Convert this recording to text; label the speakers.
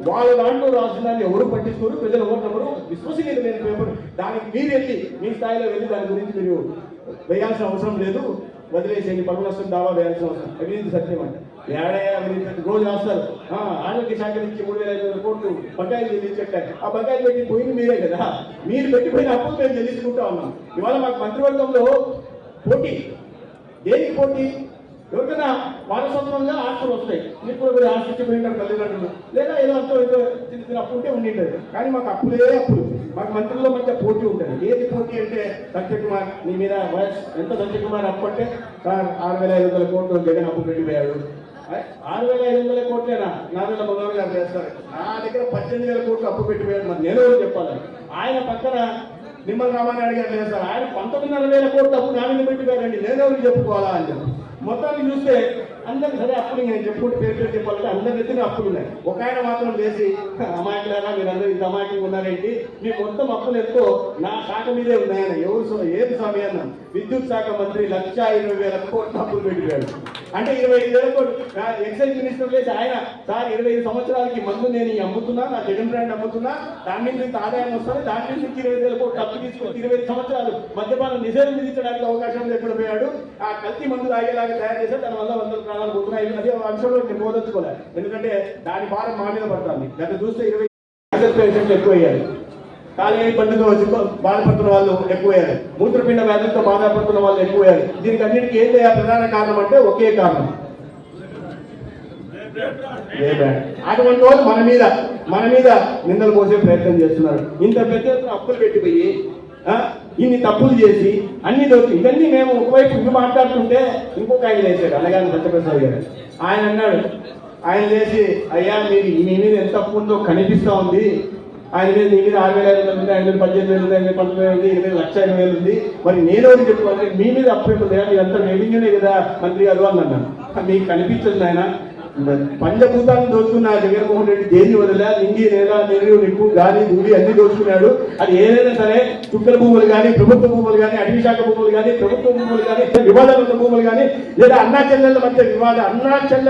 Speaker 1: వాళ్ళ దాంట్లో రాజధాని ఎవరు పట్టించుకోరు, ప్రజలు ఎవరు విశ్వసనీయత లేని పేపర్. దానికి మీరు వెళ్ళి మీ స్థాయిలో వెళ్ళి దాని గురించి మీరు వేయాల్సిన అవసరం లేదు, వదిలేసేయండి, పరువు నష్టం దావా వేయాల్సిన అవసరం. అవినీతి సత్యం అంటే ఏడయ్యా అవినీతి రోజు రాస్తారు. ఆరోగ్య శాఖ నుంచి 3,500 కోట్లు బకాయిలు చెల్లించట్లే. ఆ బకాయిలు పెట్టి పోయింది మీరే కదా, మీరు పెట్టిపోయిన అప్పులు మేము చెల్లించుకుంటా ఉన్నాం. ఇవాళ మాకు మంత్రివర్గంలో పోటీ, దేనికి పోటీ? ఎవరికైనా వారసత్వంగా ఆస్తులు వస్తాయి, మీకు కూడా ఆస్తి పోయినారు తల్లిదండ్రులు, లేదా ఏదో అంతా ఏదో చిన్న చిన్న అప్పు ఉంటే ఉండింటది. కానీ మాకు అప్పులే అప్పులు, మాకు మంత్రుల్లో మధ్య పోటీ ఉంటుంది. ఏది పోటీ అంటే సత్యకుమార్ నీ మీద వయసు ఎంత, సత్యకుమార్ అప్పు అంటే సార్ 6,500 కోట్లు జగన్ అప్పు పెట్టిపోయాడు. 6,500 కోట్లేనా? నారాయణ మనోహర్ గారు చేస్తారు, నా దగ్గర 18,000 కోట్లు అప్పు పెట్టిపోయాడు. మరి నేను ఎవరు చెప్పాలి? ఆయన పక్కన నిమ్మల రామానాయుడు గారు చేస్తారు, ఆయన 19,500 కోట్లు అప్పు నా మీద పెట్టిపోయారండి, నేను ఎవరికి చెప్పుకోవాలా అని చెప్పి. మొత్తాన్ని చూస్తే అందరికి సరే అప్పులు, నేను చెప్పుకుంటే పేరు చెప్పాలంటే అందరి ఎత్తున అప్పులు ఉన్నాయి. ఒక ఆయన మాత్రం చేసి అమాయకులారా మీరందరూ ఇంత అమాయకంగా ఉన్నారేంటి, మీ మొత్తం అప్పులు ఎక్కువ నా శాఖ మీదే ఉన్నాయని. ఎవరు ఏది స్వామి అన్నాం? విద్యుత్ శాఖ మంత్రి 1,20,000 కోట్లు అప్పులు పెట్టిపోయాడు. అంటే 25,000 కోట్లు. ఎక్సైజ్ మినిస్టర్ లేసి ఆయన సార్ 25 సంవత్సరాలకి మందు నేను అమ్ముతున్నా, నా జగన్ బ్రాండ్ అమ్ముతున్నా, దాని నుంచి ఇంత ఆదాయం వస్తుంది, దాని నుంచి 20,000 కోట్లు అప్పు తీసుకొని 25 సంవత్సరాలు మద్యపానం నిషేధం విధించడానికి అవకాశం లేకుండా పోయాడు. ఆ కల్తీ మందు తాగేలాగా తయారు చేస్తే దాని వల్ల 100 ప్రాణాలు పోతున్నాయి. అది అంశంలో నేను బోధించుకోలేదు, ఎందుకంటే దాని భారం మా మీద పడుతుంది. గత చూస్తే 20 పేషెంట్లు ఎక్కువయ్యారు, కాలేజీ బండితో వచ్చి బాధపడుతున్న వాళ్ళు ఎక్కువయ్యారు, మూత్రపిండ వ్యాధులతో బాధపడుతున్న వాళ్ళు ఎక్కువయ్యారు. దీనికి అన్నిటికీ ఏంటి ప్రధాన కారణం అంటే ఒకే కారణం, అటువంటి వాళ్ళు మన మీద నిందలు పోసే ప్రయత్నం చేస్తున్నారు. ఇంత పెద్ద ఎత్తున అప్పులు పెట్టిపోయి ఇన్ని తప్పులు చేసి అన్ని దొరికి ఇవన్నీ మేము ఒకవైపు ఇవి మాట్లాడుతుంటే ఇంకొక ఆయన లేచాడు, అనగానే సత్యప్రసాద్ గారు. ఆయన అన్నాడు, ఆయన లేచి అయ్యా మీరు మీ మీద ఎంత తప్పు ఉందో కనిపిస్తూ ఉంది, ఆయన మీద నీ మీద 6,500 ఉంది, ఆయన మీద 18,000 ఉంది, ఆయన మీద 19,000 ఉంది, 1,20,000 ఉంది, మరి నేను ఎవరు చెప్పుకోవాలి? మీ మీద అప్పు ఉంటుంది, మీరంతా రెవెన్యూనే కదా మంత్రి గారు అని అన్నాను. మీకు కనిపించదు ఆయన, పంచభూతాలను దోచుకున్న జగన్మోహన్ రెడ్డి దేన్ని వదిలే, నింగి నేల నీరు నిప్పు గాలి ధూళి అన్ని దోచుకున్నాడు. అది ఏదైనా సరే చుక్కల భూములు కానీ, ప్రభుత్వ భూములు కానీ, అటవీ శాఖ భూములు కానీ, ప్రభుత్వ భూములు కానీ, వివాదాల భూములు కానీ, లేదా అన్నా చెల్లెళ్ళ మధ్య వివాద అన్నా చెల్లె